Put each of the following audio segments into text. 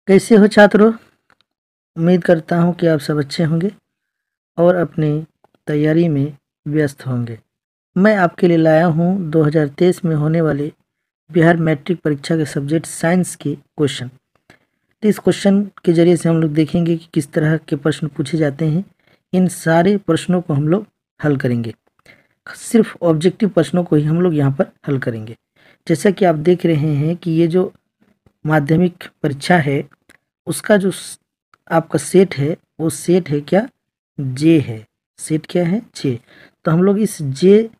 कैसे हो छात्रों? उम्मीद करता हूँ कि आप सब अच्छे होंगे और अपनी तैयारी में व्यस्त होंगे। मैं आपके लिए लाया हूँ 2023 में होने वाले बिहार मैट्रिक परीक्षा के सब्जेक्ट साइंस के क्वेश्चन। तो इस क्वेश्चन के जरिए से हम लोग देखेंगे कि किस तरह के प्रश्न पूछे जाते हैं। इन सारे प्रश्नों को हम लोग हल करेंगे। सिर्फ ऑब्जेक्टिव प्रश्नों को ही हम लोग यहाँ पर हल करेंगे। जैसा कि आप देख रहे हैं कि ये जो माध्यमिक परीक्षा है उसका जो आपका सेट है वो सेट है क्या? जे है। सेट क्या है? जे। तो हम लोग इस जे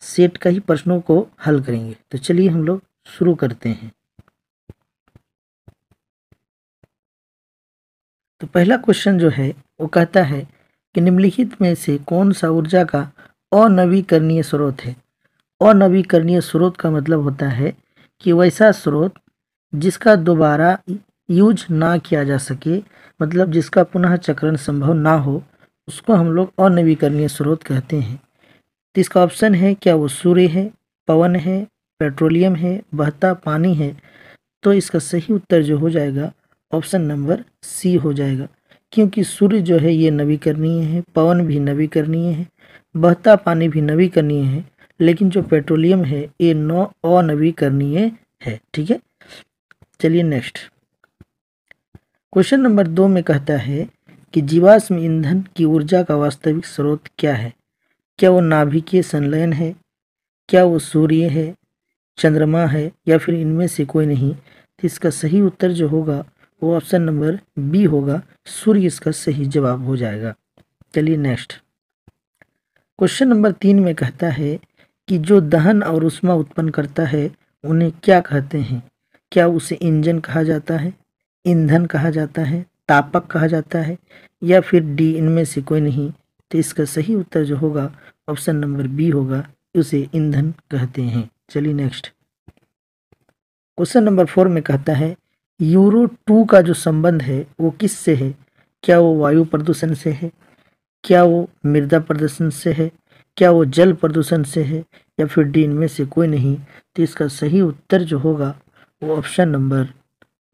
सेट का ही प्रश्नों को हल करेंगे। तो चलिए हम लोग शुरू करते हैं। तो पहला क्वेश्चन जो है वो कहता है कि निम्नलिखित में से कौन सा ऊर्जा का अनवीकरणीय स्रोत है। अनवीकरणीय स्रोत का मतलब होता है कि वैसा स्रोत जिसका दोबारा यूज ना किया जा सके, मतलब जिसका पुनः चक्रण संभव ना हो, उसको हम लोग अनवीकरणीय स्रोत कहते हैं। तो इसका ऑप्शन है क्या? वो सूर्य है, पवन है, पेट्रोलियम है, बहता पानी है। तो इसका सही उत्तर जो हो जाएगा ऑप्शन नंबर सी हो जाएगा, क्योंकि सूर्य जो है ये नवीकरणीय है, पवन भी नवीकरणीय है, बहता पानी भी नवीकरणीय है, लेकिन जो पेट्रोलियम है ये अनवीकरणीय है। ठीक है, चलिए नेक्स्ट क्वेश्चन नंबर 2 में कहता है कि जीवाश्म ईंधन की ऊर्जा का वास्तविक स्रोत क्या है। क्या वो नाभिकीय संलयन है, क्या वो सूर्य है, चंद्रमा है, या फिर इनमें से कोई नहीं। तो इसका सही उत्तर जो होगा वो ऑप्शन नंबर बी होगा, सूर्य इसका सही जवाब हो जाएगा। चलिए नेक्स्ट क्वेश्चन नंबर 3 में कहता है कि जो दहन और ऊष्मा उत्पन्न करता है उन्हें क्या कहते हैं। क्या उसे इंजन कहा जाता है, ईंधन कहा जाता है, तापक कहा जाता है, या फिर डी इनमें से कोई नहीं। तो इसका सही उत्तर जो होगा ऑप्शन नंबर बी होगा, उसे ईंधन कहते हैं। चलिए नेक्स्ट क्वेश्चन नंबर 4 में कहता है यूरो 2 का जो संबंध है वो किस से है। क्या वो वायु प्रदूषण से है, क्या वो मृदा प्रदूषण से है, क्या वो जल प्रदूषण से है, या फिर डी इनमें से कोई नहीं। तो इसका सही उत्तर जो होगा वो ऑप्शन नंबर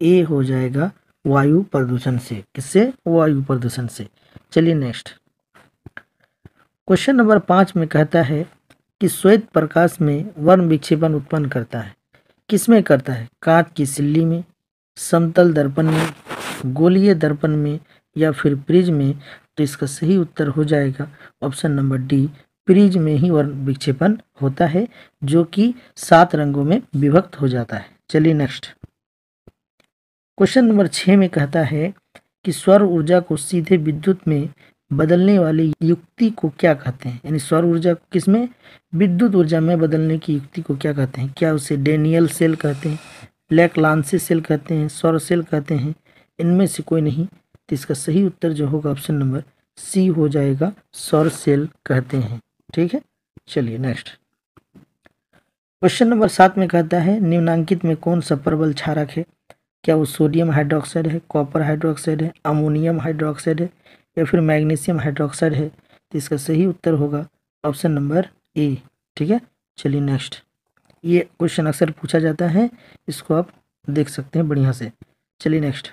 ए हो जाएगा, वायु प्रदूषण से। किससे? वायु प्रदूषण से। चलिए नेक्स्ट क्वेश्चन नंबर 5 में कहता है कि श्वेत प्रकाश में वर्ण विक्षेपण उत्पन्न करता है। किसमें करता है? कांच की सिल्ली में, समतल दर्पण में, गोलीय दर्पण में, या फिर प्रिज्म में। तो इसका सही उत्तर हो जाएगा ऑप्शन नंबर डी, प्रिज्म में ही वर्ण विक्षेपण होता है, जो कि 7 रंगों में विभक्त हो जाता है। चलिए नेक्स्ट क्वेश्चन नंबर 6 में कहता है कि सौर ऊर्जा को सीधे विद्युत में बदलने वाली युक्ति को क्या कहते हैं। यानी सौर ऊर्जा को किसमें? विद्युत ऊर्जा में बदलने की युक्ति को क्या कहते हैं। क्या उसे डेनियल सेल कहते हैं, लेक्लांसी सेल कहते हैं, सौर सेल कहते हैं, इनमें से कोई नहीं। तो इसका सही उत्तर जो होगा ऑप्शन नंबर सी हो जाएगा, सौर सेल कहते हैं। ठीक है, चलिए नेक्स्ट क्वेश्चन नंबर 7 में कहता है निम्नांकित में कौन सा प्रबल क्षारक है। क्या वो सोडियम हाइड्रोक्साइड है, कॉपर हाइड्रोक्साइड है, अमोनियम हाइड्रोक्साइड है, या फिर मैग्नीशियम हाइड्रोक्साइड है। तो इसका सही उत्तर होगा ऑप्शन नंबर ए। ठीक है, चलिए नेक्स्ट ये क्वेश्चन अक्सर पूछा जाता है, इसको आप देख सकते हैं बढ़िया से। चलिए नेक्स्ट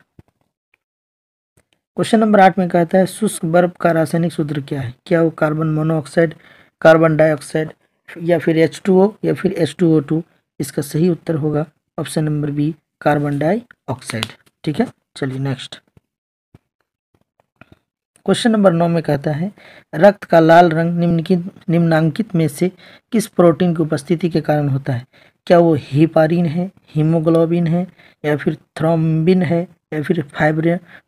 क्वेश्चन नंबर 8 में कहता है शुष्क बर्फ का रासायनिक सूत्र क्या है। क्या वो कार्बन मोनोऑक्साइड, कार्बन डाइऑक्साइड, या फिर H2O, या फिर H2O2। इसका सही उत्तर होगा option number B, carbon dioxide. ठीक है, चलिए नेक्स्ट क्वेश्चन नंबर 9 में कहता है रक्त का लाल रंग निम्नांकित में से किस प्रोटीन की उपस्थिति के कारण होता है। क्या वो हेपारिन है, हीमोग्लोबिन है, या फिर थ्रोम्बिन है, या फिर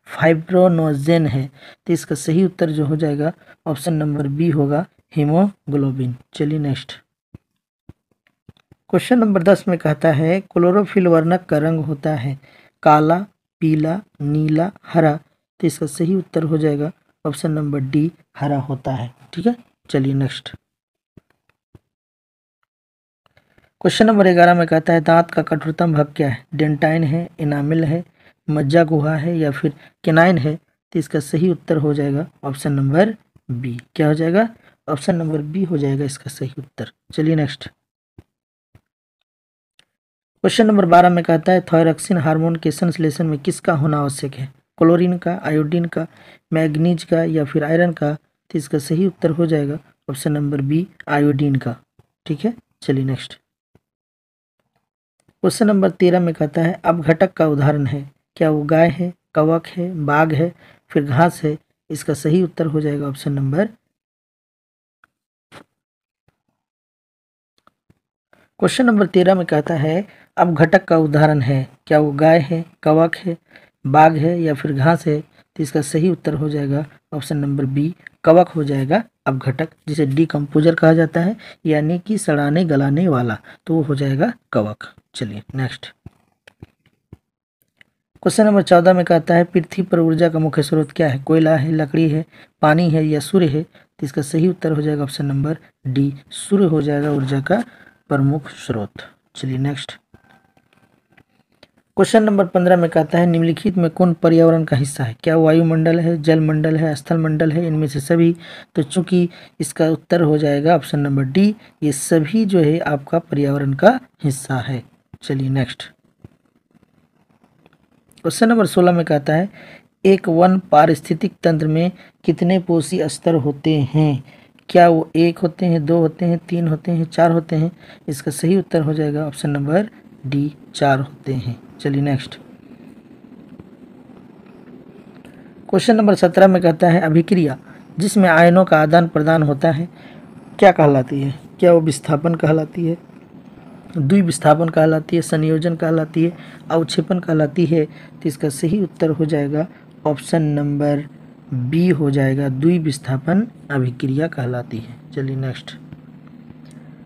फाइब्रोनोजेन है। तो इसका सही उत्तर जो हो जाएगा ऑप्शन नंबर बी होगा, हीमोग्लोबिन। चलिए नेक्स्ट क्वेश्चन नंबर 10 में कहता है क्लोरोफिल वर्णक का रंग होता है काला, पीला, नीला, हरा। तो इसका सही उत्तर हो जाएगा ऑप्शन नंबर डी, हरा होता है। ठीक है, चलिए नेक्स्ट क्वेश्चन नंबर 11 में कहता है दांत का कठोरतम भाग क्या है। डेंटाइन है, इनामिल है, मज्जा गुहा है, या फिर केनाइन है। तो इसका सही उत्तर हो जाएगा ऑप्शन नंबर बी। क्या हो जाएगा? ऑप्शन नंबर बी हो जाएगा इसका सही उत्तर। चलिए नेक्स्ट क्वेश्चन नंबर 12 में कहता है थायरॉक्सिन हार्मोन के संश्लेषण में किसका होना आवश्यक है? क्लोरीन का, आयोडीन का, मैग्नीज का या फिर आयरन का? तो इसका सही उत्तर हो जाएगा ऑप्शन नंबर बी, आयोडीन का। ठीक है, चलिए नेक्स्ट। क्वेश्चन नंबर 13 में कहता है अपघटक का उदाहरण है। क्या वो गाय है, कवक है, बाघ है, फिर घास है? इसका सही उत्तर हो जाएगा ऑप्शन नंबर। क्वेश्चन नंबर 13 में कहता है अपघटक का उदाहरण है। क्या वो गाय है, कवक है, बाघ है या फिर घास है? तो इसका सही उत्तर हो जाएगा ऑप्शन नंबर बी, कवक हो जाएगा अपघटक, जिसे डिकम्पोजर कहा जाता है, यानी कि सड़ाने गलाने वाला, तो वो हो जाएगा कवक। चलिए नेक्स्ट। क्वेश्चन नंबर 14 में कहता है पृथ्वी पर ऊर्जा का मुख्य स्रोत क्या है? कोयला है, लकड़ी है, पानी है या सूर्य है? तो इसका सही उत्तर हो जाएगा ऑप्शन नंबर डी, सूर्य हो जाएगा ऊर्जा का प्रमुख स्रोत। चलिए नेक्स्ट। क्वेश्चन नंबर 15 में कहता है निम्नलिखित में कौन पर्यावरण का हिस्सा है? क्या वायुमंडल है, जलमंडल है, स्थल मंडल है, इनमें से सभी? तो चूंकि इसका उत्तर हो जाएगा ऑप्शन नंबर डी, ये सभी जो है आपका पर्यावरण का हिस्सा है। चलिए नेक्स्ट। क्वेश्चन नंबर 16 में कहता है एक वन पारिस्थितिक तंत्र में कितने पोषी स्तर होते हैं? क्या वो 1 होते हैं, 2 होते हैं, 3 होते हैं, 4 होते हैं? इसका सही उत्तर हो जाएगा ऑप्शन नंबर डी, 4 होते हैं। चलिए नेक्स्ट। क्वेश्चन नंबर 17 में कहता है अभिक्रिया जिसमें आयनों का आदान प्रदान होता है क्या कहलाती है? क्या वो विस्थापन कहलाती है, द्विविस्थापन कहलाती है, संयोजन कहलाती है, अवक्षेपण कहलाती है? तो इसका सही उत्तर हो जाएगा ऑप्शन नंबर बी हो जाएगा, द्विविस्थापन अभिक्रिया कहलाती है। चलिए नेक्स्ट।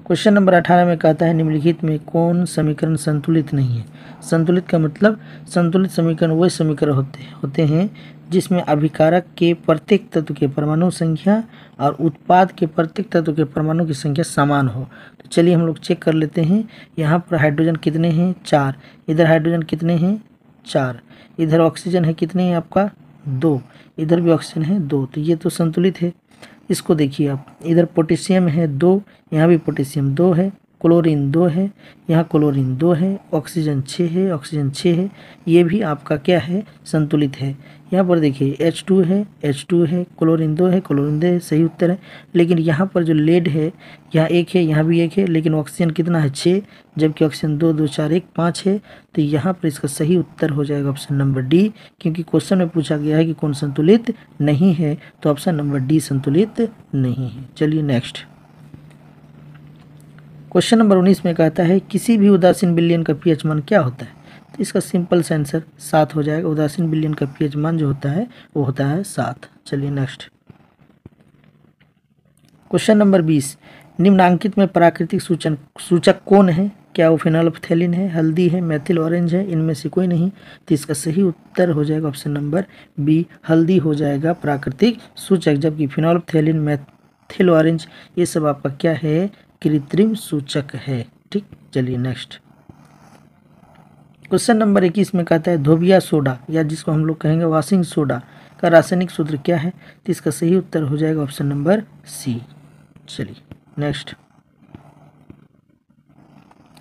क्वेश्चन नंबर 18 में कहता है निम्नलिखित में कौन समीकरण संतुलित नहीं है? संतुलित का मतलब संतुलित समीकरण वही समीकरण होते हैं जिसमें अभिकारक के प्रत्येक तत्व के परमाणु संख्या और उत्पाद के प्रत्येक तत्व के परमाणु की संख्या समान हो। तो चलिए हम लोग चेक कर लेते हैं। यहाँ पर हाइड्रोजन कितने हैं? 4। इधर हाइड्रोजन कितने हैं? 4। इधर ऑक्सीजन है कितने हैं आपका? 2। इधर भी ऑक्सीजन है 2, तो ये तो संतुलित है। इसको देखिए आप, इधर पोटेशियम है 2, यहाँ भी पोटेशियम 2 है, क्लोरीन 2 है, यहाँ क्लोरीन 2 है, ऑक्सीजन 6 है, ऑक्सीजन 6 है, ये भी आपका क्या है? संतुलित है। यहाँ पर देखिए H2 है, H2 है, क्लोरीन 2 है, क्लोरीन 2 है, सही उत्तर है। लेकिन यहाँ पर जो लेड है, यहाँ 1 है, यहाँ भी 1 है, लेकिन ऑक्सीजन कितना है? 6, जबकि ऑक्सीजन 2 2 4 1 5 है। तो यहाँ पर इसका सही उत्तर हो जाएगा ऑप्शन नंबर डी, क्योंकि क्वेश्चन में पूछा गया है कि कौन संतुलित नहीं है, तो ऑप्शन नंबर डी संतुलित नहीं है। चलिए नेक्स्ट। क्वेश्चन नंबर 19 में कहता है किसी भी उदासीन विलयन का पीएच मान क्या होता है? तो इसका सिंपल सा आंसर 7 हो जाएगा। उदासीन विलयन का पीएच मान जो होता है वो होता है 7। चलिए नेक्स्ट। क्वेश्चन नंबर 20 निम्नांकित में प्राकृतिक सूचक कौन है? क्या वो फिनोल्फ्थेलिन है, हल्दी है, मेथिल ऑरेंज है, इनमें से कोई नहीं? तो इसका सही उत्तर हो जाएगा ऑप्शन नंबर बी, हल्दी हो जाएगा प्राकृतिक सूचक, जबकि फिनोल्फ्थेलिन, मेथिल ऑरेंज ये सब आपका क्या है? कृत्रिम सूचक है। ठीक, चलिए नेक्स्ट। क्वेश्चन नंबर 21 में कहता है धोबिया सोडा या जिसको हम लोग कहेंगे वॉशिंग सोडा का रासायनिक सूत्र क्या है? तो इसका सही उत्तर हो जाएगा ऑप्शन नंबर सी। चलिए नेक्स्ट।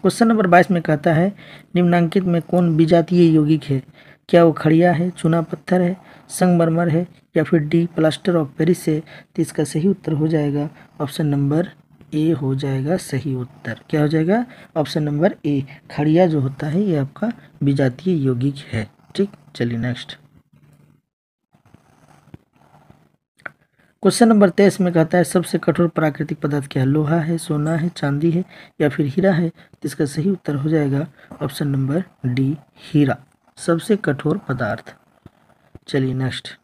क्वेश्चन नंबर 22 में कहता है निम्नांकित में कौन विजातीय यौगिक है? क्या वो खड़िया है, चूना पत्थर है, संगमरमर है या फिर डी प्लास्टर ऑफ पेरिस है? तो इसका सही उत्तर हो जाएगा ऑप्शन नंबर ए हो जाएगा सही उत्तर। क्या हो जाएगा? ऑप्शन नंबर ए, खड़िया जो होता है ये आपका विजातीय यौगिक है। ठीक, चलिए नेक्स्ट। क्वेश्चन नंबर 23 में कहता है सबसे कठोर प्राकृतिक पदार्थ क्या है? लोहा है, सोना है, चांदी है या फिर हीरा है? तो इसका सही उत्तर हो जाएगा ऑप्शन नंबर डी, हीरा सबसे कठोर पदार्थ। चलिए नेक्स्ट।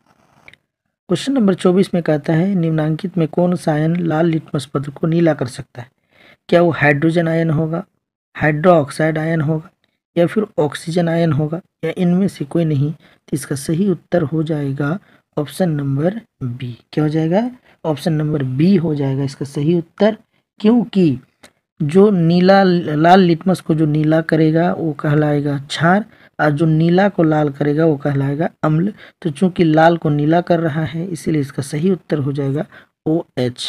क्वेश्चन नंबर 24 में कहता है निम्नांकित में कौन सा आयन लाल लिटमस पत्र को नीला कर सकता है? क्या वो हाइड्रोजन आयन होगा, हाइड्रोक्साइड आयन होगा या फिर ऑक्सीजन आयन होगा या इनमें से कोई नहीं? तो इसका सही उत्तर हो जाएगा ऑप्शन नंबर बी। क्या हो जाएगा? ऑप्शन नंबर बी हो जाएगा इसका सही उत्तर, क्योंकि जो नीला लाल लिटमस को जो नीला करेगा वो कहलाएगा क्षार, और जो नीला को लाल करेगा वो कहलाएगा अम्ल। तो चूंकि लाल को नीला कर रहा है इसीलिए इसका सही उत्तर हो जाएगा OH।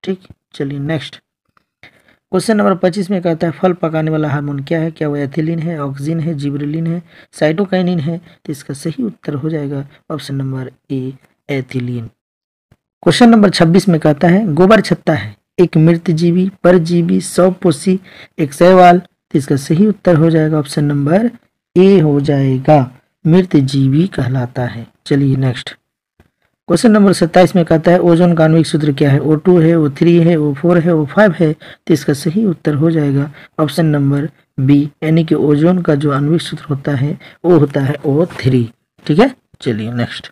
ठीक, चलिए नेक्स्ट। क्वेश्चन नंबर 25 में कहता है फल पकाने वाला हार्मोन क्या है? क्या वो एथिलीन है, ऑक्सिन है, जिबरेलिन है, साइटोकाइनिन है? तो इसका सही उत्तर हो जाएगा ऑप्शन नंबर ए, एथिलीन। क्वेश्चन नंबर 26 में कहता है गोबर छत्ता है एक मृतजीवी, परजीवी, सौपोषी, एक शैवाल? तो इसका सही उत्तर हो जाएगा ऑप्शन नंबर ए हो जाएगा, मृतजीवी कहलाता है। चलिए नेक्स्ट। क्वेश्चन नंबर 27 में कहता है ओजोन का आणविक सूत्र क्या है? O2 है, O3 है, O4 है, O5 है? तो इसका सही उत्तर हो जाएगा ऑप्शन नंबर बी, यानी कि ओजोन का जो आणविक सूत्र होता है वो होता है O3। ठीक है, चलिए नेक्स्ट।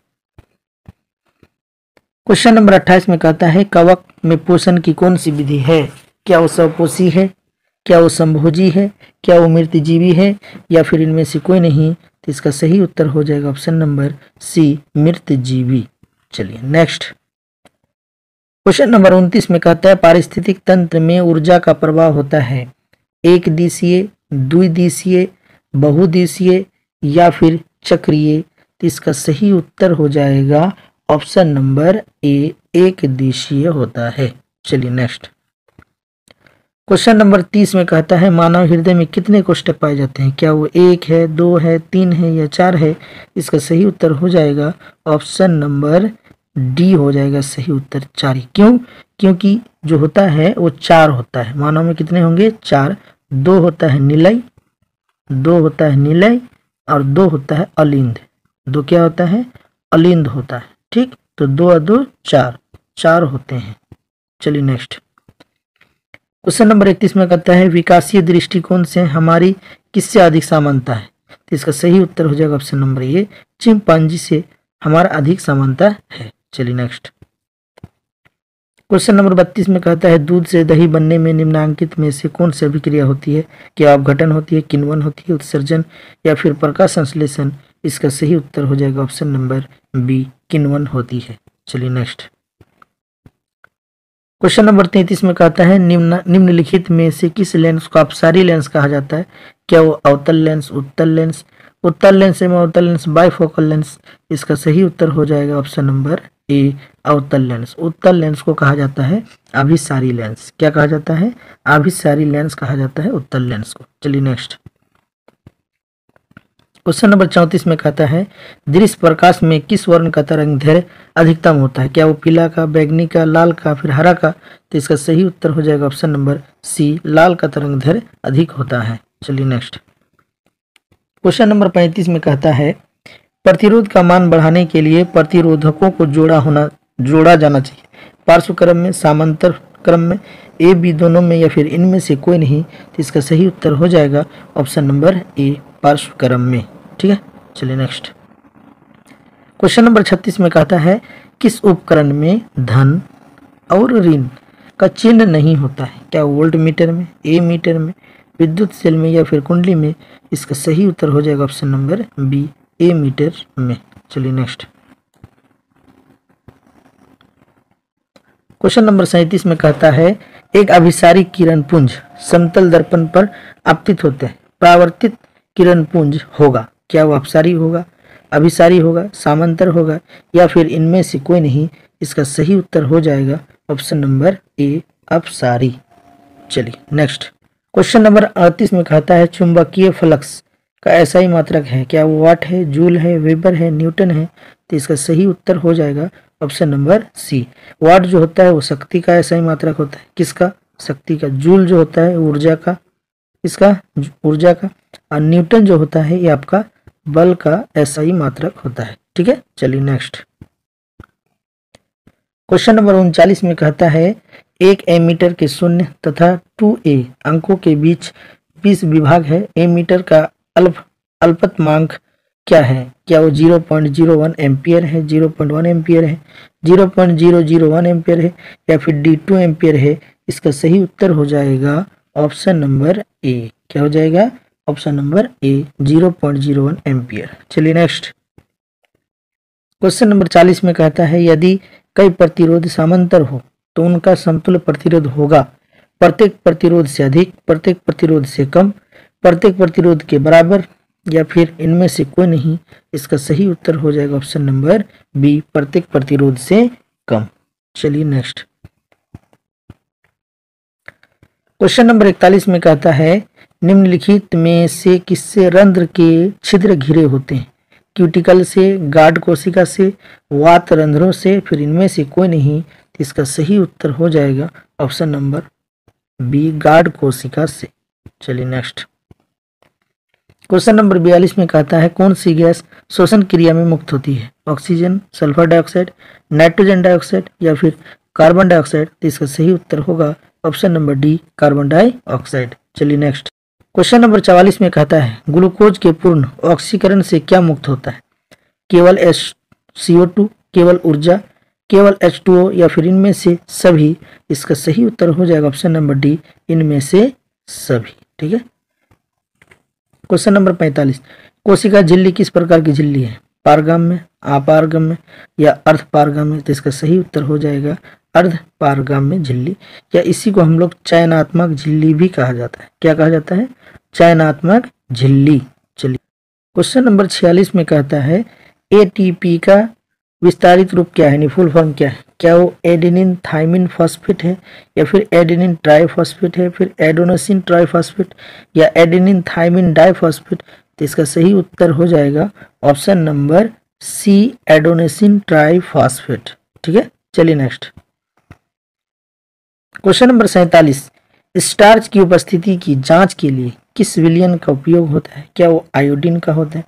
क्वेश्चन नंबर 28 में कहता है कवक में पोषण की कौन सी विधि है? क्या वो स्वपोषी है, क्या वो संभोजी है, क्या वो मृतजीवी है, या फिर इनमें से कोई नहीं? तो इसका सही उत्तर हो जाएगा ऑप्शन नंबर सी, मृतजीवी। चलिए नेक्स्ट। क्वेश्चन नंबर 29 में कहता है पारिस्थितिक तंत्र में ऊर्जा का प्रवाह होता है एक दिशीय, द्विदिशीय, बहुदिशीय या फिर चक्रीय? तो इसका सही उत्तर हो जाएगा ऑप्शन नंबर ए, एक दिशीय होता है। चलिए नेक्स्ट। क्वेश्चन नंबर 30 में कहता है मानव हृदय में कितने कोष्ठक पाए जाते हैं? क्या वो 1 है, 2 है, 3 है या 4 है? इसका सही उत्तर हो जाएगा ऑप्शन नंबर डी हो जाएगा सही उत्तर, 4 ही। क्यों? क्योंकि जो होता है वो 4 होता है। मानव में कितने होंगे? 4। 2 होता है निलय, 2 होता है निलय और 2 होता है अलिंद। 2 क्या होता है? अलिंद होता है। ठीक, तो 2 और 2 4, 4 होते हैं। चलिए नेक्स्ट। क्वेश्चन नंबर 31 में कहता है विकासीय दृष्टिकोण से हमारी किससे अधिक समानता है? तो इसका सही उत्तर हो जाएगा ऑप्शन नंबर ए, चिंपांजी से हमारा अधिक समानता है। चलिए नेक्स्ट। क्वेश्चन नंबर 32 में कहता है दूध से दही बनने में निम्नांकित में से कौन सी अभिक्रिया होती है? क्या अपघटन होती है, किण्वन होती है, उत्सर्जन या फिर प्रकाश संश्लेषण? इसका सही उत्तर हो जाएगा ऑप्शन नंबर बी, किण्वन होती है। चलिए नेक्स्ट। क्वेश्चन नंबर 33 में कहता है निम्नलिखित में से किस लेंस को अपसारी लेंस कहा जाता है? क्या वो अवतल लेंस, उत्तल लेंस, उत्तल लेंस एवं अवतल लेंस, बाइफोकल लेंस? इसका सही उत्तर हो जाएगा ऑप्शन नंबर ए, अवतल लेंस। उत्तल लेंस को कहा जाता है अभिसारी लेंस। क्या कहा जाता है? अभिसारी लेंस कहा जाता है उत्तल लेंस को। चलिए नेक्स्ट। क्वेश्चन नंबर 34 में कहता है दृश्य प्रकाश में किस वर्ण का तरंगदैर्घ्य अधिकतम होता है? क्या वो पीला का, बैगनी का, लाल का, फिर हरा का? तो इसका सही उत्तर हो जाएगा ऑप्शन नंबर सी, लाल का तरंगदैर्घ्य अधिक होता है। चलिए नेक्स्ट। क्वेश्चन नंबर 35 में कहता है प्रतिरोध का मान बढ़ाने के लिए प्रतिरोधकों को जोड़ा जाना चाहिए पार्श्व क्रम में, समांतर क्रम में, ए बी दोनों में, या फिर इनमें से कोई नहीं? तो इसका सही उत्तर हो जाएगा ऑप्शन नंबर ए, पार्श्व क्रम में। ठीक है, चलिए नेक्स्ट। क्वेश्चन नंबर 36 में कहता है किस उपकरण में धन और ऋण का चिन्ह नहीं होता है? क्या वोल्ट मीटर में, ए मीटर में, विद्युत सेल में, या फिर कुंडली में? इसका सही उत्तर हो जाएगा ऑप्शन नंबर बी, ए मीटर में। चलिए नेक्स्ट। क्वेश्चन नंबर 37 में कहता है एक अभिसारी किरण पुंज समतल दर्पण पर आपतित होते हैं, परावर्तित किरण पुंज होगा। क्या वो अपसारी होगा, अभिसारी होगा, समांतर होगा, या फिर इनमें से कोई नहीं? इसका सही उत्तर हो जाएगा ऑप्शन नंबर ए, अपसारी। चलिए नेक्स्ट। क्वेश्चन नंबर 38 में कहता है चुंबकीय फ्लक्स का ऐसा ही मात्रक है? क्या वो वाट है, जूल है, वेबर है, न्यूटन है? तो इसका सही उत्तर हो जाएगा ऑप्शन नंबर सी, वाट जो होता है वो शक्ति का ऐसा ही मात्रक होता है। किसका? शक्ति का। जूल जो होता है ऊर्जा का, इसका ऊर्जा का, और न्यूटन जो होता है ये आपका बल का ऐसा ही मात्रक होता है। ठीक है, चलिए नेक्स्ट। क्वेश्चन नंबर 39 में कहता है एक एमीटर के 0 तथा 2a अंकों के बीच 20 विभाग है। एमीटर का अल्पतमांक क्या है? क्या वो 0.01 एम्पियर है, 0.1 एम्पियर है, 0.001 एम्पियर है, या फिर D2 एम्पियर है? इसका सही उत्तर हो जाएगा ऑप्शन नंबर ए। क्या हो जाएगा? ऑप्शन नंबर ए, 0.01 एम्पियर। चलिए नेक्स्ट। क्वेश्चन नंबर 40 में कहता है यदि कई प्रतिरोध समांतर हो तो उनका समतुल्य प्रतिरोध होगा प्रत्येक प्रतिरोध से अधिक, प्रत्येक प्रतिरोध से कम, प्रत्येक प्रतिरोध के बराबर, या फिर इनमें से कोई नहीं? इसका सही उत्तर हो जाएगा ऑप्शन नंबर बी, प्रत्येक प्रतिरोध से कम। चलिए नेक्स्ट। क्वेश्चन नंबर 41 में कहता है निम्नलिखित में से किससे रंध्र के छिद्र घिरे होते हैं? क्यूटिकल से, गार्ड कोशिका से, वात रंध्रों से, फिर इनमें से कोई नहीं। तो इसका सही उत्तर हो जाएगा ऑप्शन नंबर बी, गार्ड कोशिका से। चलिए नेक्स्ट। क्वेश्चन नंबर 42 में कहता है कौन सी गैस श्वसन क्रिया में मुक्त होती है? Oxygen, sulphur dioxide, nitrogen dioxide या फिर कार्बन डाइऑक्साइड? तो इसका सही उत्तर होगा option number D, carbon dioxide. चलिए नेक्स्ट। क्वेश्चन नंबर 44 में कहता है ग्लूकोज के पूर्ण ऑक्सीकरण से क्या मुक्त होता है? केवल CO2, केवल ऊर्जा, केवल H2O या फिर इनमें से सभी? इसका सही उत्तर हो जाएगा ऑप्शन नंबर डी, इनमें से सभी। ठीक है। क्वेश्चन नंबर 45, कोशिका झिल्ली किस प्रकार की झिल्ली है? पारगम्य, अपारगम्य या अर्धपारगम्य? तो इसका सही उत्तर हो जाएगा अर्धपारगम्य झिल्ली, या इसी को हम लोग चयनात्मक झिल्ली भी कहा जाता है। क्या कहा जाता है? चयनात्मक झिल्ली। चलिए क्वेश्चन नंबर 46 में कहता है ATP का विस्तारित रूप क्या है, यानी फुल फॉर्म क्या है? क्या वो एडेनिन थाइमिन फॉस्फेट है, या फिर एडेनिन ट्राइफॉस्फेट है, फिर एडोनोसिन ट्राइफॉस्फेट या एडेनिन थाइमिन डाइफॉस्फेट? तो इसका सही उत्तर हो जाएगा ऑप्शन नंबर सी, एडोनोसिन ट्राइफॉस्फेट। ठीक है। चलिए नेक्स्ट। क्वेश्चन नंबर 47, स्टार्च की उपस्थिति की जांच के लिए किस विलयन का उपयोग होता है? क्या वो आयोडीन का होता है,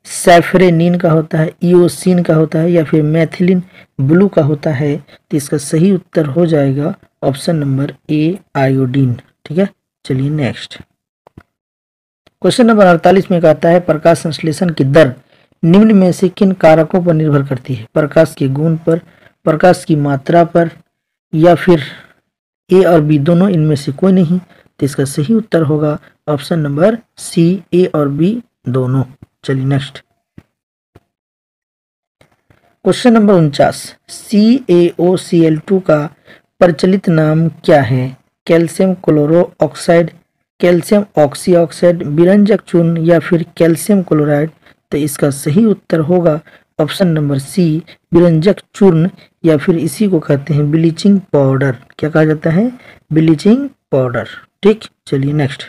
सैफरेनिन का होता है, इओसिन का होता है या फिर मैथिलिन ब्लू का होता है? तो इसका सही उत्तर हो जाएगा ऑप्शन नंबर ए, आयोडीन। ठीक है। चलिए नेक्स्ट। क्वेश्चन नंबर 48 में कहता है प्रकाश संश्लेषण की दर निम्न में से किन कारकों पर निर्भर करती है? प्रकाश के गुण पर, प्रकाश की मात्रा पर, या फिर ए और बी दोनों, इनमें से कोई नहीं? तो इसका सही उत्तर होगा ऑप्शन नंबर सी, ए और बी दोनों। चलिए नेक्स्ट। क्वेश्चन नंबर 49, CaOCl2 का प्रचलित नाम क्या है? Calcium chloro oxide, calcium oxy oxide, विरंजक चूर्ण या फिर कैल्शियम क्लोराइड? तो इसका सही उत्तर होगा ऑप्शन नंबर सी, विरंजक चूर्ण, या फिर इसी को कहते हैं ब्लीचिंग पाउडर। क्या कहा जाता है? Bleaching powder. ठीक। चलिए नेक्स्ट।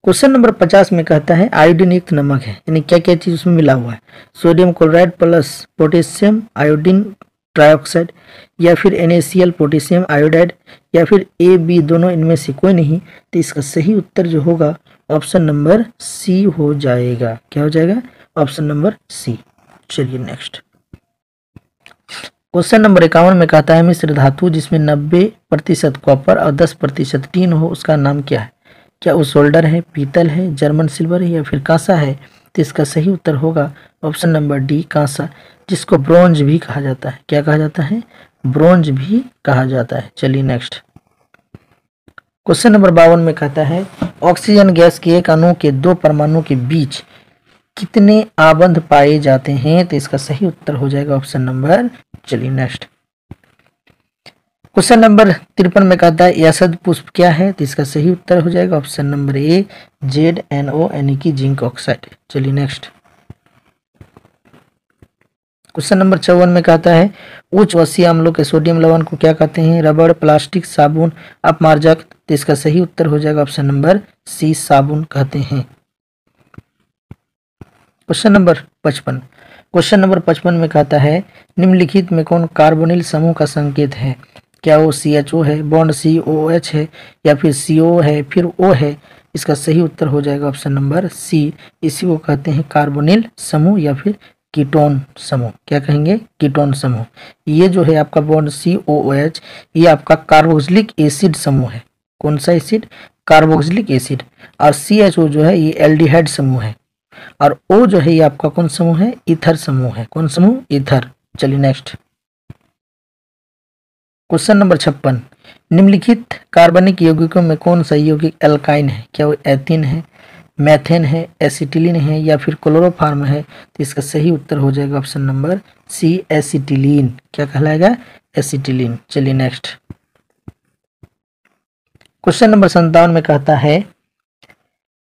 क्वेश्चन नंबर 50 में कहता है आयोडीन युक्त नमक है, यानी क्या क्या चीज उसमें मिला हुआ है? Sodium chloride plus potassium iodine trioxide, या फिर NaCl पोटेशियम आयोडाइड, या फिर A, B दोनों, इनमें से कोई नहीं? तो इसका सही उत्तर जो होगा ऑप्शन नंबर सी हो जाएगा। क्या हो जाएगा? Option number C. चलिए नेक्स्ट। क्वेश्चन नंबर 51 में कहता है मिश्र धातु जिसमें 90% कॉपर और 10% टीन हो उसका नाम क्या है? क्या वो सोल्डर है, पीतल है, जर्मन सिल्वर है या फिर कांसा है? तो इसका सही उत्तर होगा ऑप्शन नंबर डी, कांसा, जिसको ब्रोंज भी कहा जाता है। क्या कहा जाता है? ब्रोंज भी कहा जाता है। चलिए नेक्स्ट। क्वेश्चन नंबर 52 में कहता है ऑक्सीजन गैस के एक अणु के दो परमाणु के बीच कितने आबंध पाए जाते हैं? तो इसका सही उत्तर हो जाएगा ऑप्शन नंबर, चलिए नेक्स्ट। क्वेश्चन नंबर 53 में कहता है यशद पुष्प क्या है? तो इसका सही उत्तर हो जाएगा ऑप्शन नंबर ए, ZnO यानी कि जिंक ऑक्साइड। चलिए नेक्स्ट। क्वेश्चन नंबर 54 में कहता है उच्च वसीय अम्लों के सोडियम लवण को क्या कहते हैं? रबड़, प्लास्टिक, साबुन, अपमार्जक? तो इसका सही उत्तर हो जाएगा ऑप्शन नंबर सी, साबुन कहते हैं। क्वेश्चन नंबर 55, क्वेश्चन नंबर 55 में कहता है निम्नलिखित में कौन कार्बोनिल समूह का संकेत है? क्या वो CHO है, बॉन्ड COOH है, या फिर CO है, फिर O है? इसका सही उत्तर हो जाएगा ऑप्शन नंबर सी, इसी को कहते हैं कार्बोनिल समूह या फिर कीटोन समूह। क्या कहेंगे? कीटोन समूह। ये जो है आपका बॉन्ड COOH, ये आपका कार्बोक्सिलिक एसिड समूह है। कौन सा एसिड? Carboxylic acid. और CHO जो है ये एल्डिहाइड समूह है, और O जो है ये आपका कौन समूह है? ईथर समूह है। कौन समूह? ईथर। चलिए नेक्स्ट। क्वेश्चन नंबर 56, निम्नलिखित कार्बनिक यौगिकों में कौन सा यौगिक एल्काइन है? क्या वो एथिन है, मैथेन है, एसिटिलीन है या फिर क्लोरोफॉर्म है? तो इसका सही उत्तर हो जाएगा ऑप्शन नंबर सी, एसिटिलीन। क्या कहलाएगा? एसिटिलीन। चलिए नेक्स्ट। क्वेश्चन नंबर 57 में कहता है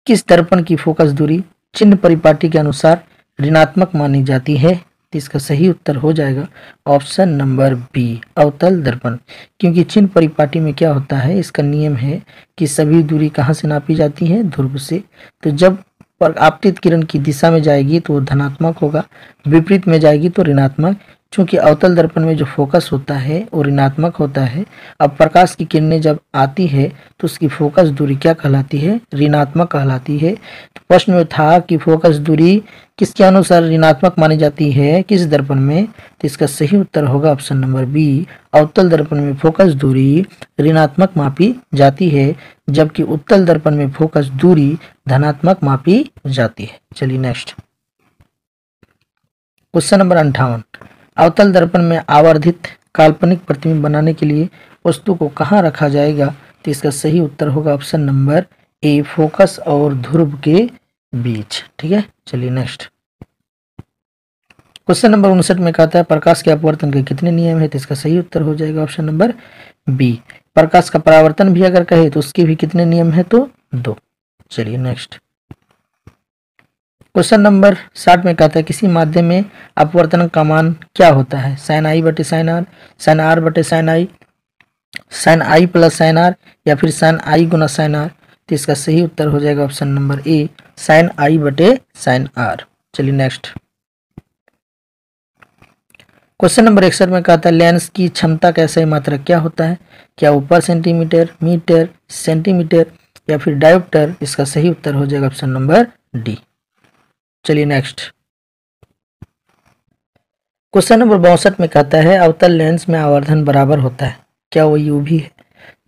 किस दर्पण की फोकस दूरी चिन्ह परिपाटी के अनुसार ऋणात्मक मानी जाती है? तो इसका सही उत्तर हो जाएगा ऑप्शन नंबर बी, अवतल दर्पण। क्योंकि चिन्ह परिपाटी में क्या होता है, इसका नियम है कि सभी दूरी कहाँ से नापी जाती है, ध्रुव से। तो जब पर आपतित किरण की दिशा में जाएगी तो वो धनात्मक होगा, विपरीत में जाएगी तो ऋणात्मक। चूंकि अवतल दर्पण में जो फोकस होता है वो ऋणात्मक होता है। अब प्रकाश की किरणें जब आती है तो उसकी फोकस दूरी क्या कहलाती है, ऋणात्मक कहलाती है। तो प्रश्न में था कि फोकस दूरी किसके अनुसार ऋणात्मक मानी जाती है, किस दर्पण में, तो इसका सही उत्तर होगा ऑप्शन नंबर बी, अवतल दर्पण में फोकस दूरी ऋणात्मक मापी जाती है, जबकि उत्तल दर्पण में फोकस दूरी धनात्मक मापी जाती है। चलिए नेक्स्ट क्वेश्चन नंबर 58, अवतल दर्पण में आवर्धित काल्पनिक प्रतिबिंब बनाने के लिए वस्तु को कहाँ रखा जाएगा, तो इसका सही उत्तर होगा ऑप्शन नंबर ए, फोकस और ध्रुव के बीच। ठीक है, चलिए नेक्स्ट क्वेश्चन नंबर 59 में कहता है प्रकाश के अपवर्तन के कितने नियम है, तो इसका सही उत्तर हो जाएगा ऑप्शन नंबर बी, प्रकाश का परावर्तन भी अगर कहे तो उसके भी कितने नियम है, तो 2। चलिए नेक्स्ट क्वेश्चन नंबर 60 में कहता है किसी माध्यम में अपवर्तन का मान क्या होता है, साइन आई बटे साइन आर, साइन आर बटे sine i, sine i plus sine r, या फिर साइन आई गुना साइन आर। तो इसका सही उत्तर हो जाएगा option number A, sine i बटे साइन आर। चलिए नेक्स्ट क्वेश्चन नंबर 61 में कहता है लेंस की क्षमता का सही मात्रक क्या होता है, क्या वो पर सेंटीमीटर, मीटर, सेंटीमीटर या फिर डायोप्टर। इसका सही उत्तर हो जाएगा ऑप्शन नंबर डी। चलिए नेक्स्ट क्वेश्चन नंबर 62 में कहता है अवतल लेंस में आवर्धन बराबर होता है, क्या वो यू भी है,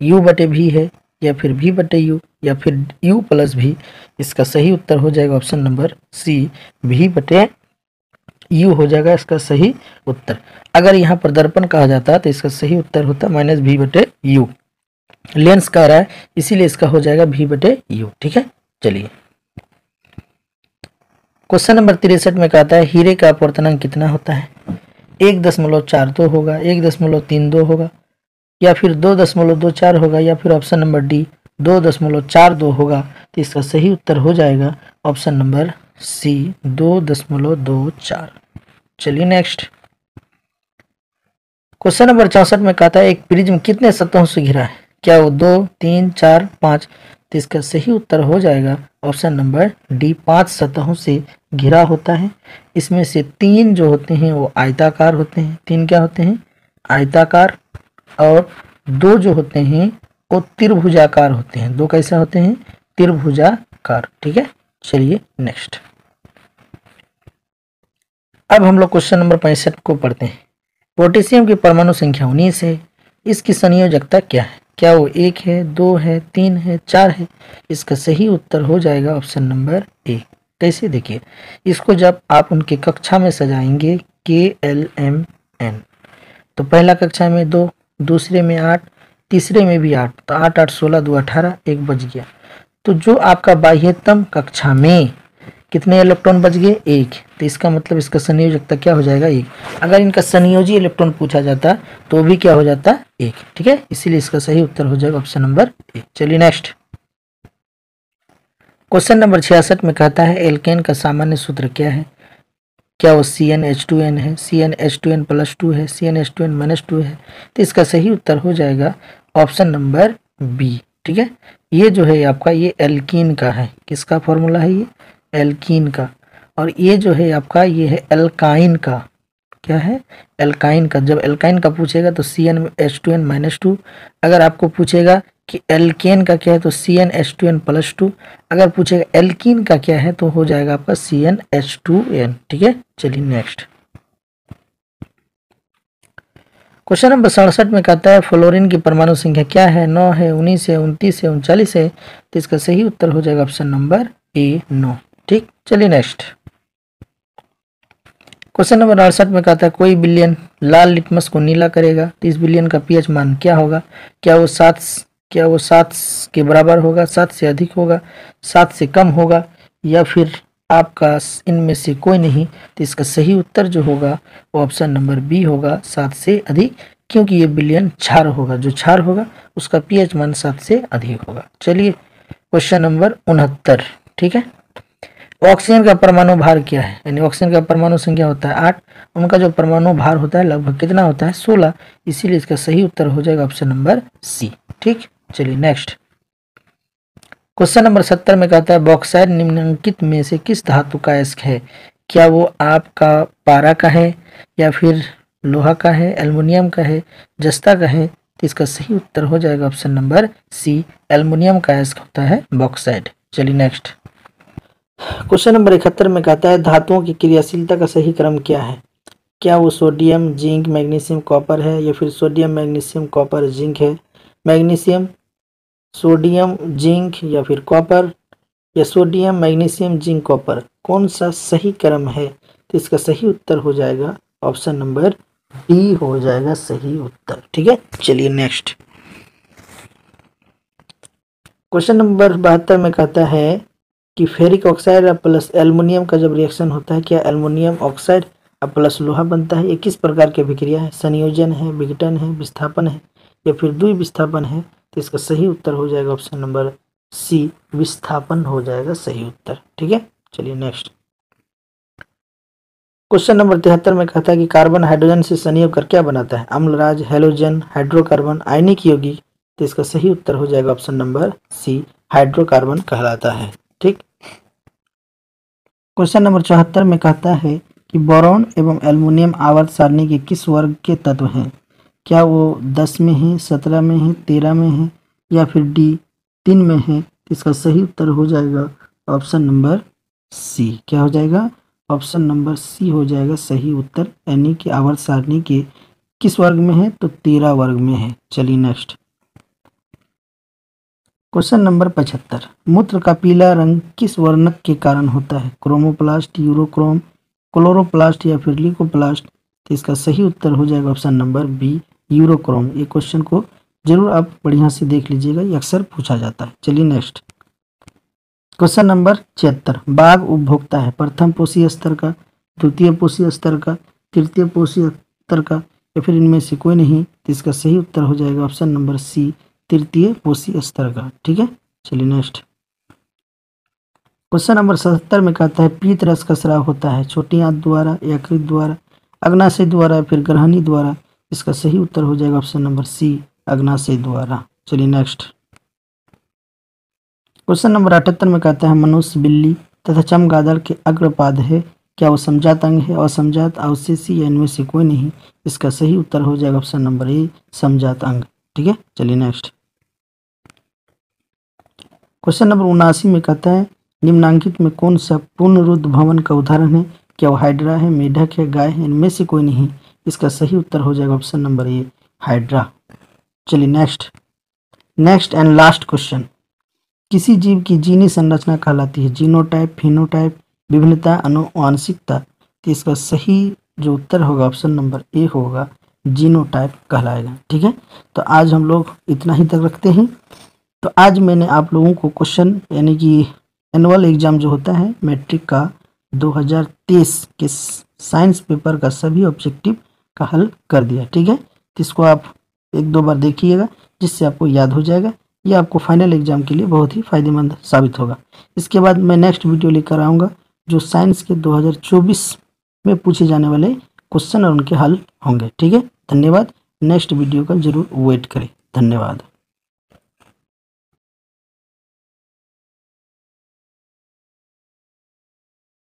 यू बटे भी है, या फिर भी बटे यू, या फिर यू प्लस भी। इसका सही उत्तर हो जाएगा ऑप्शन नंबर सी, भी बटे यू हो जाएगा इसका सही उत्तर। अगर यहाँ पर दर्पण कहा जाता तो इसका सही उत्तर होता माइनस भी बटे यू, लेंस कह रहा है इसीलिए इसका हो जाएगा भी बटे यू। ठीक है, चलिए क्वेश्चन नंबर 63 में कहता है हीरे का अपवर्तनांक कितना होता है, 1.42 होगा, 1.32 होगा, या फिर 2.24 होगा, या फिर ऑप्शन नंबर डी 2.42 होगा। तो इसका सही उत्तर हो जाएगा ऑप्शन नंबर सी, 2.24। चलिए नेक्स्ट क्वेश्चन नंबर 64 में कहता है एक प्रिज्म कितने सतहों से घिरा है, क्या वो 2, 3, 4, 5। तो इसका सही उत्तर हो जाएगा ऑप्शन नंबर डी, 5 सतहों से घिरा होता है। इसमें से 3 जो होते हैं वो आयताकार होते हैं, 3 क्या होते हैं, आयताकार, और 2 जो होते हैं वो त्रिभुजाकार होते हैं। 2 कैसे होते हैं, त्रिभुजाकार। ठीक है, चलिए नेक्स्ट अब हम लोग क्वेश्चन नंबर 65 को पढ़ते हैं। पोटेशियम की परमाणु संख्या 19 है, इसकी संयोजकता क्या है, क्या वो 1 है, 2 है, 3 है, 4 है। इसका सही उत्तर हो जाएगा ऑप्शन नंबर ए। कैसे, देखिए इसको जब आप उनके कक्षा में सजाएंगे KLMN, तो पहला कक्षा में 2, दूसरे में 8, तीसरे में भी 8, तो 8 8 16 2 18, 1 बच गया। तो जो आपका बाह्यतम कक्षा में कितने इलेक्ट्रॉन बच गए, 1। तो इसका मतलब इसका संयोजकता क्या हो जाएगा, 1। अगर इनका संयोजी इलेक्ट्रॉन पूछा जाता तो भी क्या हो जाता, 1। ठीक है, इसीलिए इसका सही उत्तर हो जाएगा ऑप्शन नंबर ए। चलिए नेक्स्ट क्वेश्चन नंबर 66 में कहता है एल्केन का सामान्य सूत्र क्या है, क्या वो CnH2n है, CnH2n+2 है, CnH2n-2 है। तो इसका सही उत्तर हो जाएगा ऑप्शन नंबर बी। ठीक है, ये जो है आपका ये एल्कीन का है, किसका फॉर्मूला है, ये एल्कीन का। और ये जो है आपका ये है एल्काइन का, क्या है, एल्काइन का। जब एल्काइन का पूछेगा तो CnH2n-2, अगर आपको पूछेगा कि एल्केन का क्या है तो CnH2n+2, अगर पूछेगा एल्कीन का क्या है तो हो जाएगा आपका CnH2n। ठीक है, चलिए नेक्स्ट क्वेश्चन नंबर 67 में कहता है फ्लोरीन की परमाणु संख्या क्या है, 9 है, 19 है, 29 है, 39 है। तो इसका सही उत्तर हो जाएगा ऑप्शन नंबर ए, 9। ठीक, चलिए नेक्स्ट क्वेश्चन नंबर 68 में कहता है कोई बिलियन लाल लिटमस को नीला करेगा, तो इस बिलियन का pH मान क्या होगा, क्या वो 7 के बराबर होगा, 7 से अधिक होगा, 7 से कम होगा, या फिर आपका इनमें से कोई नहीं। तो इसका सही उत्तर जो होगा वो ऑप्शन नंबर बी होगा, 7 से अधिक, क्योंकि ये बिलियन क्षार होगा, जो क्षार होगा उसका pH मान 7 से अधिक होगा। चलिए क्वेश्चन नंबर 69, ठीक है, ऑक्सीजन का परमाणु भार क्या है, यानी ऑक्सीजन का परमाणु संख्या होता है 8, उनका जो परमाणु भार होता है लगभग कितना होता है 16, इसीलिए इसका सही उत्तर हो जाएगा ऑप्शन नंबर सी। ठीक, चलिए नेक्स्ट क्वेश्चन नंबर 70 में कहता है बॉक्साइट निम्नलिखित में से किस धातु का अयस्क है, क्या वो आपका पारा का है या फिर लोहा का है, एल्युमिनियम का है, जस्ता का है, तो इसका सही उत्तर हो जाएगा ऑप्शन नंबर सी, एल्युमिनियम का अयस्क होता है बॉक्साइट। चलिए नेक्स्ट क्वेश्चन नंबर 71 में कहता है धातुओं की क्रियाशीलता का सही क्रम क्या है, क्या वो सोडियम जिंक मैग्नीशियम कॉपर है या फिर सोडियम मैग्नीशियम कॉपर जिंक है, मैग्नीशियम सोडियम जिंक या फिर कॉपर, या सोडियम मैग्नीशियम जिंक कॉपर, कौन सा सही क्रम है, तो इसका सही उत्तर हो जाएगा ऑप्शन नंबर डी हो जाएगा सही उत्तर। ठीक है, चलिए नेक्स्ट क्वेश्चन नंबर 72 में कहता है कि फेरिक ऑक्साइड प्लस एल्युमिनियम का जब रिएक्शन होता है क्या एल्युमिनियम ऑक्साइड प्लस लोहा बनता है, ये किस प्रकार की अभिक्रिया है, संयोजन है, विघटन है, विस्थापन है या फिर द्विविस्थापन है, तो इसका सही उत्तर हो जाएगा ऑप्शन नंबर सी, विस्थापन हो जाएगा सही उत्तर। ठीक है, चलिए नेक्स्ट क्वेश्चन नंबर 73 में कहता है कि कार्बन हाइड्रोजन से संयोग कर क्या बनाता है, अम्लराज, हैलोजन, हाइड्रोकार्बन, आयनिक यौगिक, तो इसका सही उत्तर हो जाएगा ऑप्शन नंबर सी, हाइड्रोकार्बन कहलाता है। ठीक, क्वेश्चन नंबर 74 में कहता है कि बोरॉन एवं एल्युमिनियम आवर्त सारणी के किस वर्ग के तत्व हैं, क्या वो 10 में है, 17 में है, 13 में है या फिर डी 3 में है, इसका सही उत्तर हो जाएगा ऑप्शन नंबर सी, क्या हो जाएगा ऑप्शन नंबर सी हो जाएगा सही उत्तर, यानी कि आवर्त सारणी के किस वर्ग में है, तो 13 वर्ग में है। चलिए नेक्स्ट क्वेश्चन नंबर 75 मूत्र का पीला रंग किस वर्णक के कारण होता है, क्रोमोप्लास्ट, यूरोक्रोम, क्लोरोप्लास्ट या फिर ल्यूकोप्लास्ट, तो इसका सही उत्तर हो जाएगा ऑप्शन नंबर बी, यूरोक्रोम। ये क्वेश्चन को जरूर आप बढ़िया से देख लीजिएगा, ये अक्सर पूछा जाता है। चलिए नेक्स्ट क्वेश्चन नंबर 76 बाघ उपभोक्ता है प्रथम पोषी स्तर का, द्वितीय पोषी स्तर का, तृतीय पोषी स्तर का या फिर इनमें से कोई नहीं, तो इसका सही उत्तर हो जाएगा ऑप्शन नंबर सी, तृतीय पोषी स्तर का। ठीक है, चलिए नेक्स्ट क्वेश्चन नंबर 77 में कहता है पीत रस का स्राव होता है छोटी आंत द्वारा, यकृत द्वारा, अग्नाशय द्वारा या फिर ग्रहणी द्वारा, इसका सही उत्तर हो जाएगा ऑप्शन नंबर सी, अग्नाशय द्वारा। चलिए नेक्स्ट क्वेश्चन नंबर 78 में कहता है मनुष्य, बिल्ली तथा चमगादड़ के अग्रपाद है, क्या वो समजात अंग है, असमजात, अवशेषी या इनमें से कोई नहीं, इसका सही उत्तर हो जाएगा ऑप्शन नंबर ए, समजात अंग। ठीक है, चलिए नेक्स्ट क्वेश्चन नंबर 79 में कहता है निम्नांकित में कौन सा पुनरुद्ध भवन का उदाहरण है, क्या वो हाइड्रा है, मेढक है, गाय है, इनमें से कोई नहीं, इसका सही उत्तर हो जाएगा ऑप्शन नंबर ए, हाइड्रा। चलिए नेक्स्ट एंड लास्ट क्वेश्चन किसी जीव की जीनी संरचना कहलाती है, जीनोटाइप, फिनोटाइप, विभिन्नता, अनुवांशिकता, तो इसका सही जो उत्तर होगा ऑप्शन नंबर ए होगा, जीनोटाइप कहलाएगा। ठीक है, तो आज हम लोग इतना ही तक रखते हैं। तो आज मैंने आप लोगों को क्वेश्चन यानी कि एनुअल एग्जाम जो होता है मैट्रिक का 2023 के साइंस पेपर का सभी ऑब्जेक्टिव का हल कर दिया। ठीक है, तो इसको आप 1-2 बार देखिएगा जिससे आपको याद हो जाएगा, ये आपको फाइनल एग्जाम के लिए बहुत ही फायदेमंद साबित होगा। इसके बाद मैं नेक्स्ट वीडियो लेकर आऊँगा जो साइंस के 2024 में पूछे जाने वाले क्वेश्चन और उनके हल होंगे। ठीक है, धन्यवाद। नेक्स्ट वीडियो का जरूर वेट करें। धन्यवाद।